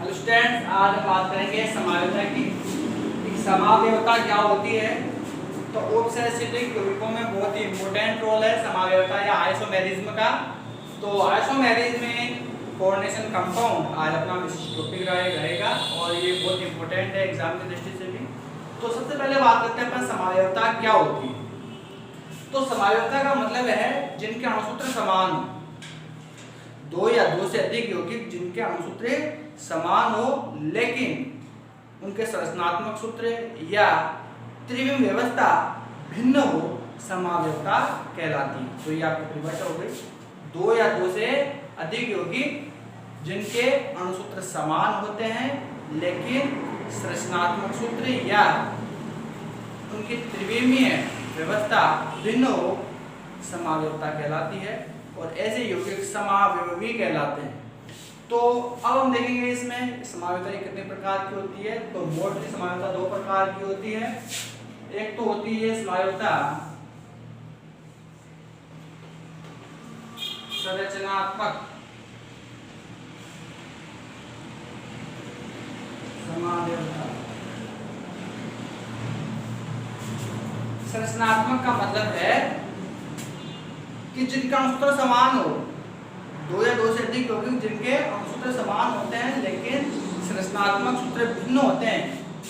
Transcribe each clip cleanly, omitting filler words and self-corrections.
Hello students, आज हम बात करेंगे समायोजता की। समाव्ययता क्या होती है। तो उपसैद्धांतिक यौगिकों में बहुत ही इंपॉर्टेंट रोल है समाव्ययता या आइसोमेरिज्म का। तो आइसोमेरिज्म में कोऑर्डिनेशन कंपाउंड आज अपना विशिष्ट टॉपिक रहेगा और ये बहुत इंपॉर्टेंट है एग्जाम की दृष्टि से भी। तो सबसे पहले बात करते हैं अपन समाव्ययता क्या होती है। तो समाव्ययता का मतलब है जिनके अणुसूत्र समान हो, दो या दो से अधिक यौगिक जिनके अणुसूत्र समान हो लेकिन उनके संरचनात्मक सूत्र या त्रिविम व्यवस्था भिन्न हो, समाव्ययता कहलाती है। तो ये आपकी परिभाषा हो गई, दो या दो से अधिक यौगिक जिनके अणुसूत्र समान होते हैं लेकिन संरचनात्मक सूत्र या उनकी त्रिविमीय व्यवस्था भिन्न हो, समाव्ययता कहलाती है। और ऐसे यौगिक समावयवी कहलाते हैं। तो अब हम देखेंगे इसमें समाव्ययता कितने प्रकार की होती है। तो मोस्टली समाव्ययता दो प्रकार की होती है। एक तो होती है समाव्ययता संरचनात्मक समाव्ययता। संरचनात्मक का मतलब है कि जिनका अणुसूत्र समान हो, दो या दो से अधिक यौगिक जिनके अणुसूत्र समान होते हैं लेकिन संरचनात्मक सूत्र भिन्न होते हैं,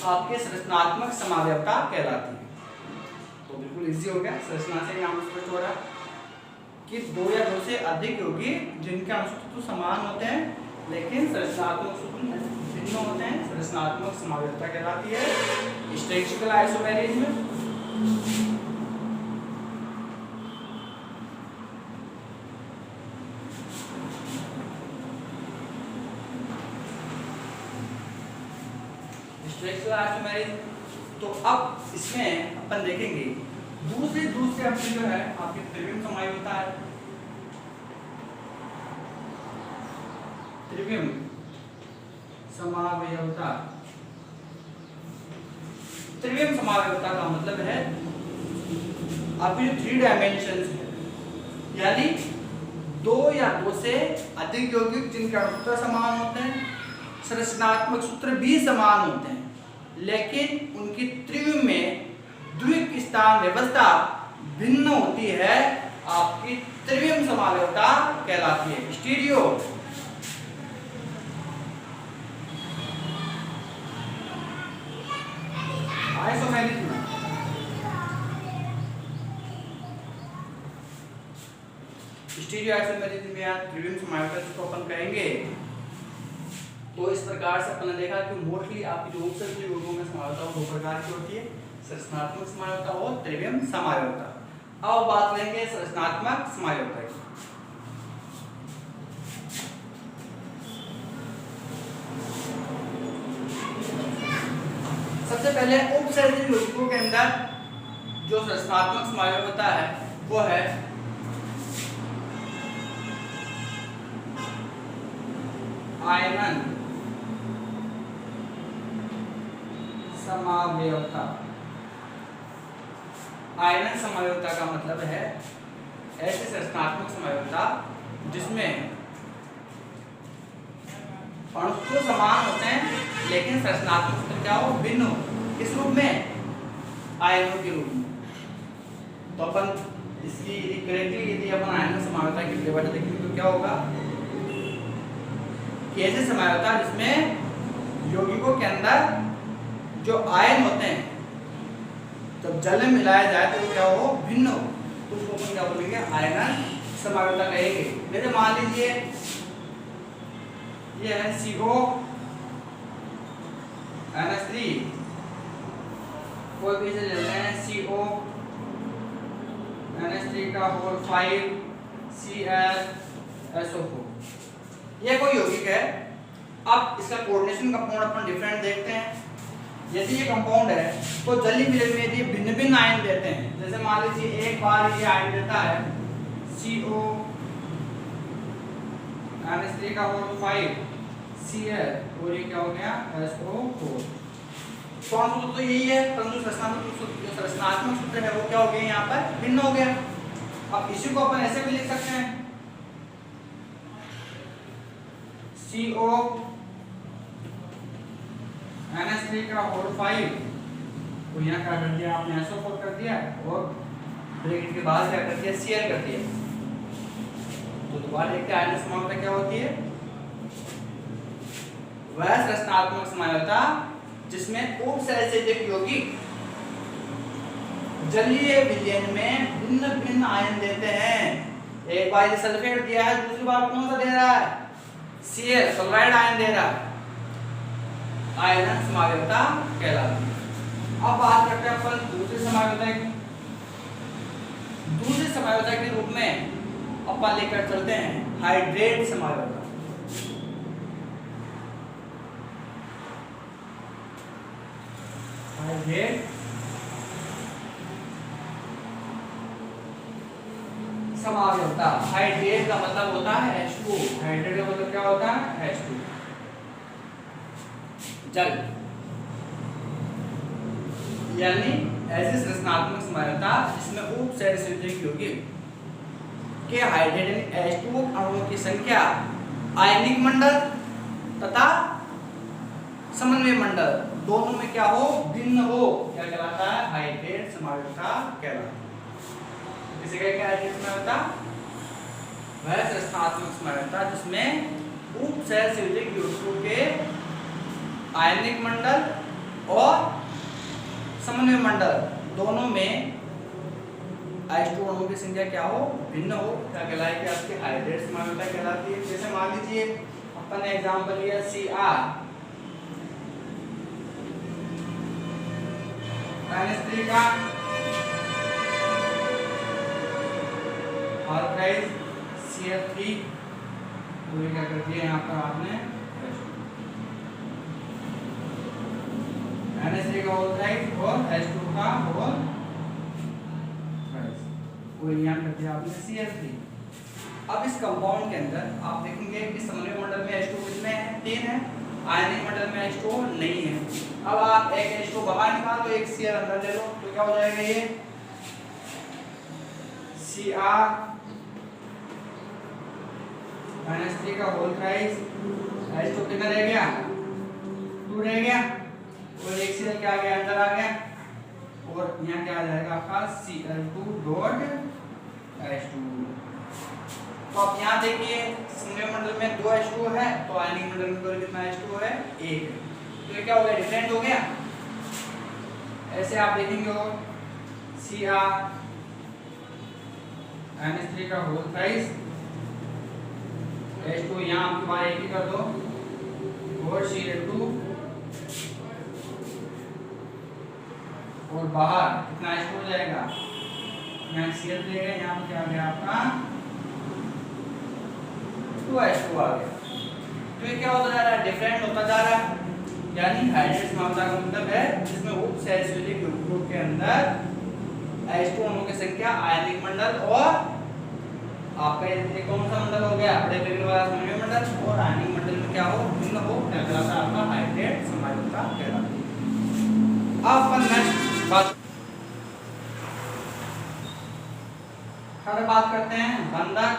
आपके संरचनात्मक समाव्ययता कहलाती है। तो बिल्कुल इजी हो गया, संरचना से यहाँ स्पष्ट हो रहा है कि दो या दो से अधिक यौगिक जिनके अणुसूत्र तो समान होते हैं लेकिन संरचनात्मक सूत्र भिन्न होते हैं, संरचनात्मक समाव्ययता कहलाती है। स्टैटिस्टिकल आइसोमेरिज्म तो अब इसमें अपन देखेंगे दूसरे अपनी जो है आपकी त्रिविम समाव्ययता है। त्रिविम समाव्ययता, त्रिविम समाव्ययता का मतलब है आपकी जो 3 डायमेंशंस है, यानी दो या दो से अधिक यौगिक जिनके अणुसूत्र समान होते हैं, संरचनात्मक सूत्र भी समान होते हैं लेकिन उनकी त्रिविम में द्विक स्थान व्यवस्था भिन्न होती है, आपकी त्रिविम समाव्ययता कहलाती है। स्टीरियो आइसोमेरिज्म स्टीरियो आइसोमेरिज्म या त्रिविम समाव्ययता जिसको अपन कहेंगे। तो इस प्रकार से अपन ने देखा कि मोस्टली आपकी जो उपसर्ग यौगिकों में समाव्ययता दो प्रकार की होती है, संरचनात्मक समाव्ययता और त्रिविम समाव्ययता। अब बात करेंगे संरचनात्मक समाव्ययता की। सबसे पहले उपसर्ग यौगिकों के अंदर जो संरचनात्मक समाव्ययता है वो है आयनन समाव्ययता। आयनन समाव्ययता का मतलब है ऐसे संरचनात्मक समाव्ययता जिसमें अणुसूत्र समान होते हैं लेकिन संरचनात्मक सूत्र क्या हो, भिन्न हो। किस रूप में? आयनों के रूप में। तो अपन इसकी करेक्टली यदि अपन आयनन समाव्ययता की परिभाषा देखेंगे तो क्या होगा कि ऐसे समाव्ययता जिसमें यौगिकों के अंदर जो आयन होते हैं जब जल में मिलाया जाए तो क्या हो, भिन्न हो, तो उसको अपन क्या बोलेंगे, आयनन समाव्ययता कहेंगे। जैसे मान लीजिए ये है CO NH3, कोई भी से लेते हैं CO NH3 का होल 5 ClSO4, ये कोई यौगिक है। अब इसका कोऑर्डिनेशन कंपाउंड अपन डिफरेंट देखते हैं। यदि ये कंपाउंड है तो जलीय मिलन में यदि भिन्न भिन्न आयन देते हैं, जैसे मान लीजिए एक बार ये आयन देता है CO NH3 का होल 5 Cl और ये क्या हो गया SO4। सूत्र तो यही है परंतु संरचनात्मक सूत्र है वो क्या हो गया, यहाँ पर भिन्न हो गया। अब इसी को अपन ऐसे भी लिख सकते हैं CO NH3 का होल 5 तो यहाँ क्या कर दिया आपने SO4 कर दिया और ब्रैकेट के बाहर क्या कर दिया Cl कर दिया। तो दोबारा देखते हैं आयनिक समानता क्या होती है। वह संरचनात्मक समानता जिसमें उपसहसंयोजक यौगिक जलीय विलयन में भिन्न भिन्न आयन देते हैं। एक बार सल्फेट दिया है, दूसरी बार कौन सा दे रहा है Cl सल्फाइड आयन दे रहा है, आयनन समावयवता कहलाती है। अब बात करते हैं अपन दूसरी समावयवता की। दूसरी समावयवता के रूप में अपन लेकर चलते हैं हाइड्रेट समावयवता। हाइड्रेट समावयवता, हाइड्रेट का मतलब होता है H2। हाइड्रेट का मतलब क्या होता है H2 जल, यानी ऐसी संरचनात्मक समावयवता जिसमें उपसहसंयोजक यौगिक के हाइड्रोजन H2 अणुओं की संख्या आयनिक मंडल तथा समन्वय मंडल दोनों में क्या हो भिन्न हो, क्या कहलाता है हाइड्रेट समावयवता कहलाता है। इसे क्या हाइड्रेट समावयवता, वह संरचनात्मक समावयवता जिसमें उपसहसंयोजक यौगिकों के आयनिक मंडल और समन्वय मंडल दोनों में H2 अणुओं की संख्या क्या हो भिन्न हो, क्या कहलाएगी आपकी हाइड्रेट समावयवता कहलाती है। जैसे मान लीजिए अपन ने एग्जांपल लिया Cr NH3 का और प्राइस Cl3 तो ये क्या कर दिया यहाँ पर आपने NH3 का होल प्राइस और H2 का होल प्राइस वो यहाँ कर दिया आपने Cl3। अब इस कंपाउंड के अंदर आप देखेंगे कि समन्वय मंडल में H2 कितने हैं 3 हैं, आयनिक मंडल में H2 नहीं है। अब आप एक H2 बाहर निकाल दो, एक Cl अंदर ले लो तो क्या हो जाएगा ये Cr NH3 का होल प्राइस H2 कितना रह गया 2 रह गया और एक Cl क्या आ गया अंदर आ गया और यहाँ क्या आ जाएगा आपका Cl2 डॉट H2। तो आप यहाँ देखिए समन्वय मंडल में 2 H2 है तो आयनिक मंडल में कितना H2 है 1, तो ये क्या हो गया डिफरेंट हो गया। ऐसे आप देखेंगे और Cr NH3 का होल प्राइस H2 यहाँ आपके बाहर एक ही कर दो और Cl2 और बाहर कितना H2 हो जाएगा, यहाँ Cl देगा, यहाँ पे क्या आ गया आपका 2H2 आ गया। तो ये क्या होता जा रहा है डिफरेंट होता जा रहा है, यानी हाइड्रेट समावयवता का मतलब है जिसमें उपसहसंयोजक यौगिकों के अंदर H2 अणुओं की संख्या आयनिक मंडल और आपका ये कौन सा मंडल हो गया बड़े बेबी वाला समन्वय मंडल और आयनिक मंडल में क्या हो भिन्न हो, क्या कहलाता है आपका हाइड्रेट समावयवता कहलाती है। अब अपन नेक्स्ट बात करते हैं बंधक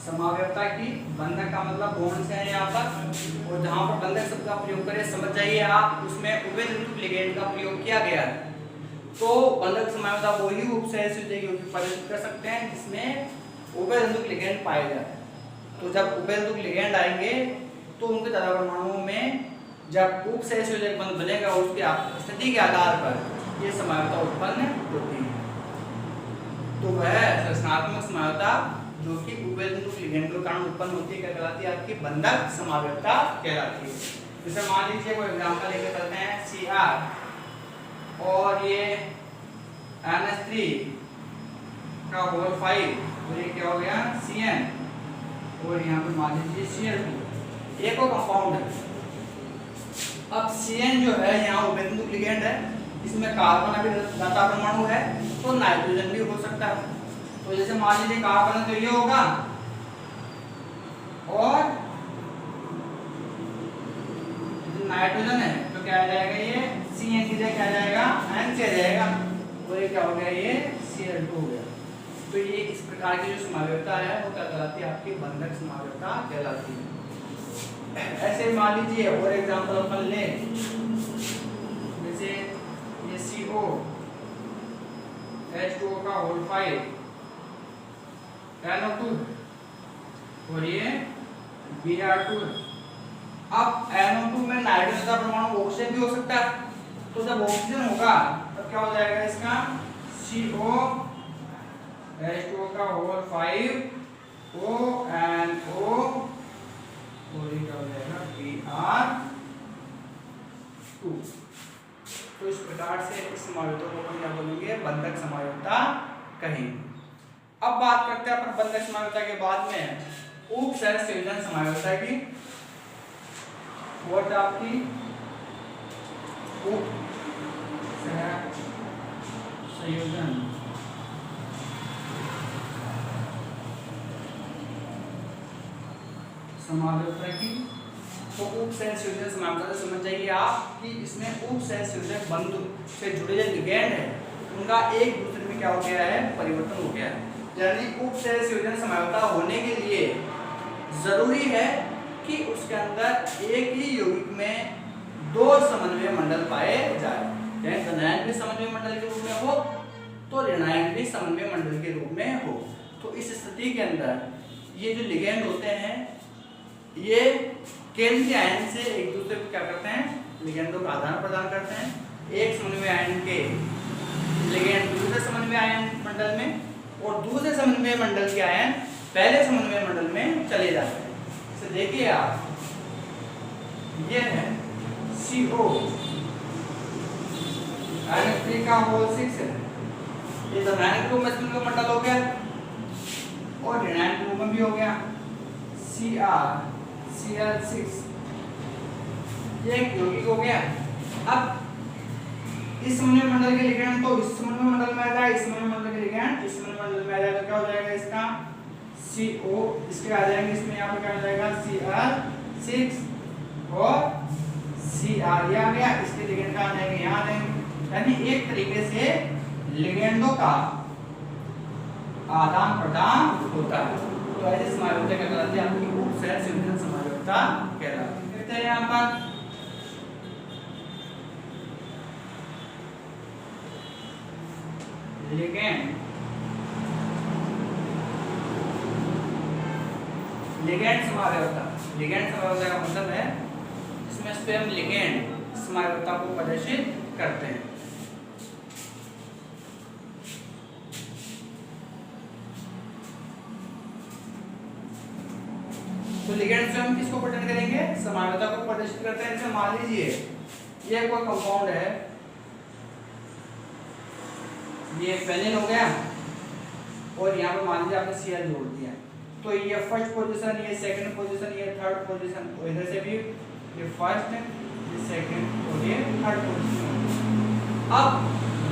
समावयवता की। बंधक का मतलब बॉन्ड से है यहाँ पर, और जहाँ पर बंधक शब्द का प्रयोग करें समझ जाइए आप उसमें उभयनिष्ठ लिगेंड का प्रयोग किया गया है। तो बंधक समावयवता वही उपसहसंयोजक यौगिक परिभाषित कर सकते हैं जिसमें उभयनिष्ठ लिगेंड पाए जाते हैं। तो जब उभयनिष्ठ लिगेंड आएंगे तो उनके ज्यादा परमाणुओं में जब उपसहसंयोजक बंध बनेगा उसके स्थिति के आधार पर ये समावयवता उत्पन्न होती है। तो वह संरचनात्मक समावयवता जो कि उभयनिष्ठ लिगेंड के कारण उत्पन्न होती है क्या कहलाती है आपकी बंधक समावयवता कहलाती है। जैसे मान लीजिए कोई एग्जांपल लेके चलते हैं Cr और ये NH3 का होल 5 तो ये क्या हो गया Cn और यहाँ पे मान लीजिए Cl2 एक और कंपाउंड है। अब Cn जो है यहाँ उभयनिष्ठ लिगेंड है, इसमें कार्बन अभी दाता परमाणु है तो नाइट्रोजन भी हो सकता है। तो जैसे मान लीजिए कार्बन तो ये होगा और नाइट्रोजन है तो क्या आ जाएगा ये Cn की जगह क्या आ जाएगा N आ जाएगा और ये क्या हो गया ये Cl2 हो गया। तो ये इस प्रकार की जो समावयवता है वो क्या कहलाती है आपकी बंधक समावयवता कहलाती है। ऐसे मान लीजिए और एग्जांपल अपन ले, जैसे ये CO H2O का होल 5 NO2 और ये Br2। अब NO2 में नाइट्रोजन का परमाणु ऑक्सीजन भी हो सकता है, तो जब ऑक्सीजन होगा तब क्या हो जाएगा इसका CO H2O का होल 5 ONO और ये क्या हो जाएगा Br2। तो इस प्रकार से इस समायोजता को अपन क्या बोलेंगे, बंधक समायोजता कहेंगे। अब बात करते हैं अपन बंधक समायोजता के बाद में उप सहसंयोजन समायोजता की। और आपकी उप सहसंयोजन समायोजता की। तो उप सहसंयोजन समायोजता से समझ जाइए आप कि इसमें उप सहसंयोजक बंधु से जुड़े जो लिगैंड है उनका एक दूसरे में क्या हो गया है, परिवर्तन हो गया है। यानी उप सहसंयोजन समायोजता होने के लिए जरूरी है कि उसके अंदर एक ही यौगिक में दो समन्वय मंडल पाए जाए। चाहे धनायन भी समन्वय मंडल के रूप में हो तो ऋणायन भी समन्वय मंडल के रूप में हो। तो इस स्थिति के अंदर ये जो लिगैंड होते हैं ये केंद्रीय आयन से एक दूसरे को क्या करते हैं, लिगैंडों का आदान प्रदान करते हैं। एक समन्वय आयन के लिगैंड दूसरे समन्वय आयन मंडल में और दूसरे समन्वय मंडल के आयन पहले समन्वय मंडल में चले जाते हैं। इसे देखिए आप, ये है CO NH3 का होल 6 है, ये धनायन के रूप में समन्वय मंडल हो गया और ऋणायन के रूप में भी हो गया CrCl6, ये एक यौगिक हो गया। अब इस समन्वय मंडल के लिगैंड तो इस समन्वय मंडल में आ जाए, इस समन्वय मंडल के लिगैंड इस समन्वय मंडल में आ जाए, तो क्या हो जाएगा इसका CO, इसके आ जाएंगे इसमें यहाँ पर क्या हो जाएगा Cr6 और Cr, ये आ गया। इसके लिगैंड का आ जाएंगे यहाँ आ जाएंगे। यानी एक तरीके से लिगैंडों का आदान प्रदान होता है। तो ऐसे समायोजता क्या कहलाती है, आपकी उप सहसंयोजन समायोजता कहलाती है। कहते हैं यहाँ पर लिगैंड समायोजता। लिगैंड समायोजता का मतलब है जिसमें स्वयं लिगैंड समायोजता को प्रदर्शित करते हैं। तो लिगैंड स्वयं किसको प्रदर्शित करेंगे, समायोजता को प्रदर्शित करते हैं। जैसे मान लीजिए ये कोई कंपाउंड है, ये फेनिल हो गया और यहाँ पे मान लीजिए आपने Cl जोड़ दिया, तो ये फर्स्ट पोजीशन, ये सेकंड पोजीशन, ये थर्ड पोजीशन, और इधर से भी ये फर्स्ट, ये सेकंड और ये थर्ड पोजीशन। अब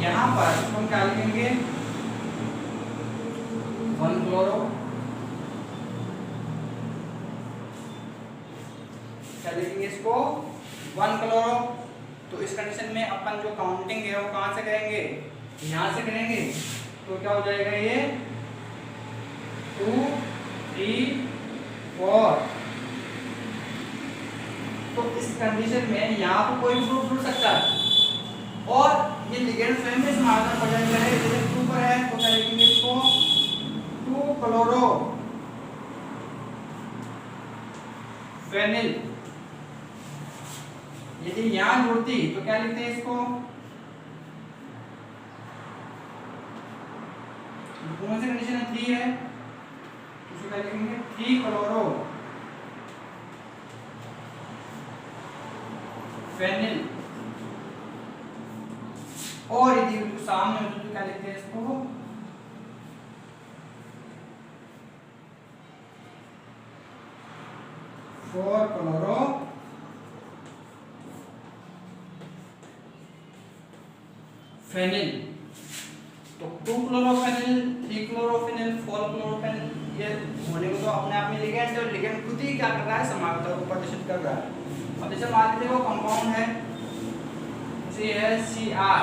यहाँ पर हम क्या लिखेंगे, 1 क्लोरो, क्या लिखेंगे इसको 1 क्लोरो। तो इस कंडीशन में अपन जो काउंटिंग है वो कहाँ से करेंगे, यहाँ से करेंगे। तो क्या हो जाएगा ये 2 3 4। तो इस कंडीशन में यहाँ पर कोई ग्रुप जुड़ सकता है और ये लिगैंड स्वयं में समायोजन हो जाएगा है। जैसे 2 पर है तो क्या लिखेंगे इसको 2 क्लोरो फेनिल। यदि यहाँ जुड़ती तो क्या लिखते हैं इसको, कौन सी कंडीशन है 3 है, उसको क्या लिखेंगे 3 क्लोरो फेनिल। और यदि सामने हो तो क्या लिखते हैं इसको 4 क्लोरो फेनिल। तो 2 क्लोरोफेनिल, 3 क्लोरोफेनिल, 4 क्लोरोफेनिल, ये होने को तो अपने आप में लिगैंड है और लिगैंड खुद ही क्या कर रहा है, समायोजता को प्रदर्शित कर रहा है। अब जैसे मान लीजिए वो कंपाउंड है, जैसे है Cr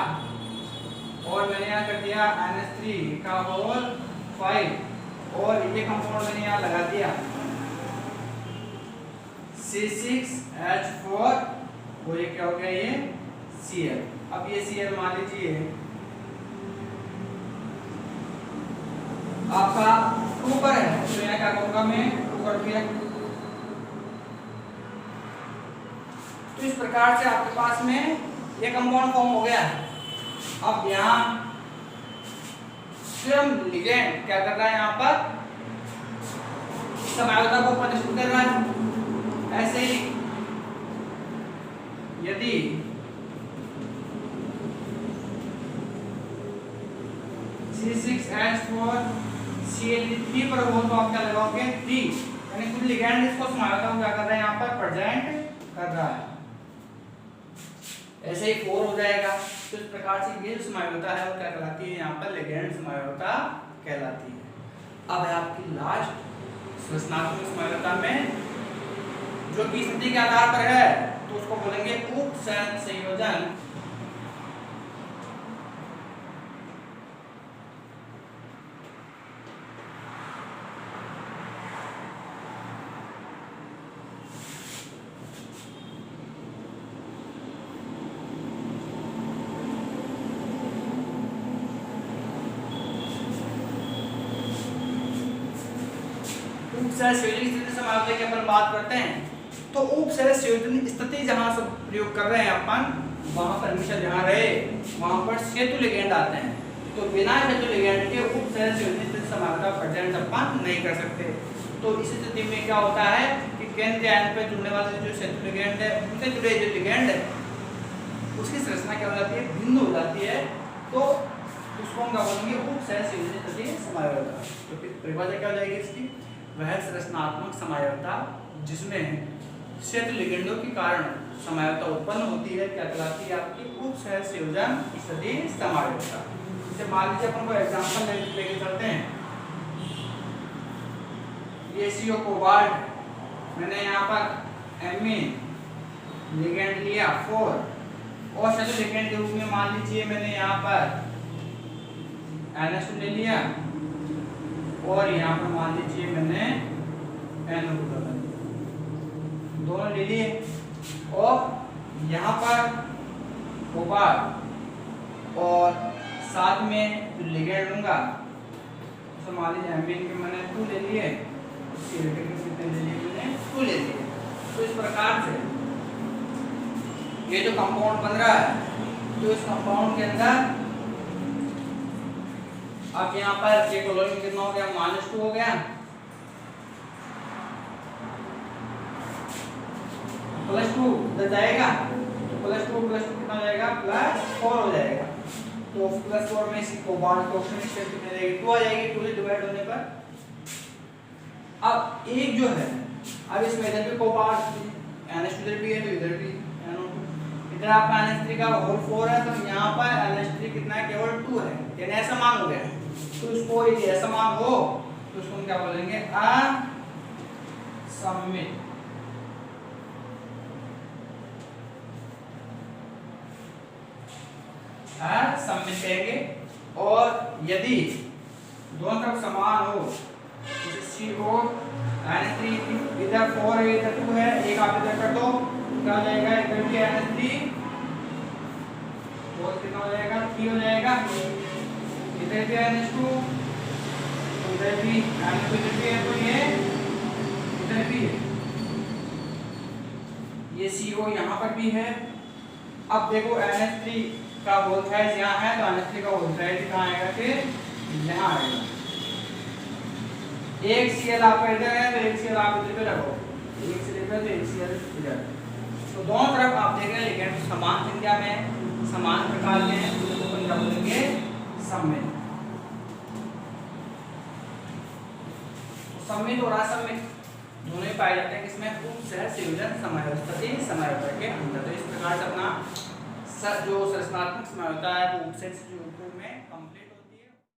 और मैंने यहाँ कर दिया NH3 का होल 5 और ये कंपाउंड मैंने यहाँ लगा दिया C6H4 और ये क्या हो गया, ये Cl। अब ये Cl मान लीजिए आपका 2 पर है, तो यहाँ क्या करूंगा मैं 2 कर दिया। तो इस प्रकार से आपके पास में ये कंपाउंड फॉर्म हो गया। अब यहाँ स्वयं लिगेंड क्या कर रहा है, यहाँ पर समायोजकता को प्रदर्शित कर रहा है। ऐसे ही यदि C6H4 Cl3 पर हो तो आप क्या लगाओगे 3, यानी कुछ लिगेंड इसको समायोजकता को क्या कर रहा है, यहाँ पर प्रेजेंट कर रहा है। ऐसे ही 4 हो जाएगा। तो इस प्रकार से ये जो समायोजकता है वो क्या कहलाती है, यहाँ पर लिगेंड समायोजकता कहलाती है। अब है आपकी लास्ट संरचनात्मक समायोजकता में जो कि स्थिति के आधार पर है, तो उसको बोलेंगे उप संयोजन। उपसंयोजन स्थिति समायोजकता की अपन बात करते हैं, तो उपसंयोजन स्थिति जहां से प्रयोग कर रहे हैं अपन, वहां पर हमेशा जहां रहे वहां पर सेतु लिगेंड आते हैं। तो बिना सेतु लिगेंड के उपसंयोजन स्थिति समायोजकता प्रेजेंट अपन नहीं कर सकते। तो इस स्थिति में क्या होता है कि केंद्रीय आयन पे जुड़ने वाले जो सेतु लिगेंड है, उनसे जुड़े जो लिगेंड है उसकी संरचना क्या हो जाती है, भिन्न हो जाती है। तो उसको हम क्या बोलेंगे, उपसंयोजन स्थिति समायोजकता। तो परिभाषा क्या हो जाएगी इसकी, वह संरचनात्मक समायोजकता जिसमें सेतु लिगेंडों के कारण समायोजकता उत्पन्न होती है, क्या कहलाती है, आपकी उपसंयोजन स्थिति समायोजकता। जैसे मान लीजिए अपन को एग्जांपल लेके चलते हैं, ये CO कोबाल्ट मैंने यहाँ पर एमीन लिगेंड लिया 4 और सेतु लिगेंड के रूप में मान लीजिए मैंने यहाँ पर NH2 ले लिया और यहाँ पर मान लीजिए मैंने NO2 दोनों ले लिए और यहाँ पर कोबाल्ट और साथ में जो लिगेंड लूंगा तो मान लीजिए एमीन के मैंने 2 ले लिए, सिलिकॉन के कितने ले लिए, मैंने 2 ले लिए। तो इस प्रकार से ये जो कंपाउंड बन रहा है, तो इस कंपाउंड के अंदर अब यहाँ पर ये क्लोरीन कितना हो गया, -2 हो गया, +2 इधर जाएगा तो +2 कितना हो जाएगा, +4 हो जाएगा। तो +4 में इसी कोबाल्ट को ऑक्सीजन स्टेट कितने देगी, 2 आ जाएगी। 2 से डिवाइड होने पर अब एक जो है, अब इसमें इधर भी कोबाल्ट NH2 इधर भी है तो इधर भी NO2, इधर आपका NH3 का होल 4 है तो यहाँ पर NH3 कितना है, केवल 2 है, यानी ऐसा मान हो गया। तो इसको यदि ऐसा मान हो तो उसको हम क्या बोलेंगे, असममित। असममित कहेंगे। और यदि दोनों तरफ समान हो, जैसे CO NH3 इधर 4 है इधर 2 है, एक आप इधर कर दो क्या हो जाएगा, इधर भी NH3 और कितना हो जाएगा, 3 हो जाएगा, इधर भी NH2 इधर भी NH2 इधर भी है, तो ये इधर भी है, ये CO यहाँ पर भी है। अब देखो NH3 का होल साइज यहाँ है तो NH3 का होल साइज कहाँ आएगा, फिर यहाँ आएगा। एक Cl आपका इधर है तो एक Cl आप इधर पे रखो, एक Cl इधर तो एक Cl इधर, तो दोनों तरफ आप देख रहे हैं लिगेंड समान संख्या में समान प्रकार के हैं, तो अपन क्या बोलेंगे, सममित। सममित और असममित दोनों ही पाए जाते हैं किसमें, उपसंयोजन समायोजकता के अंदर। तो इस प्रकार से अपना जो संरचनात्मक समायोजकता है वो उपसंयोजन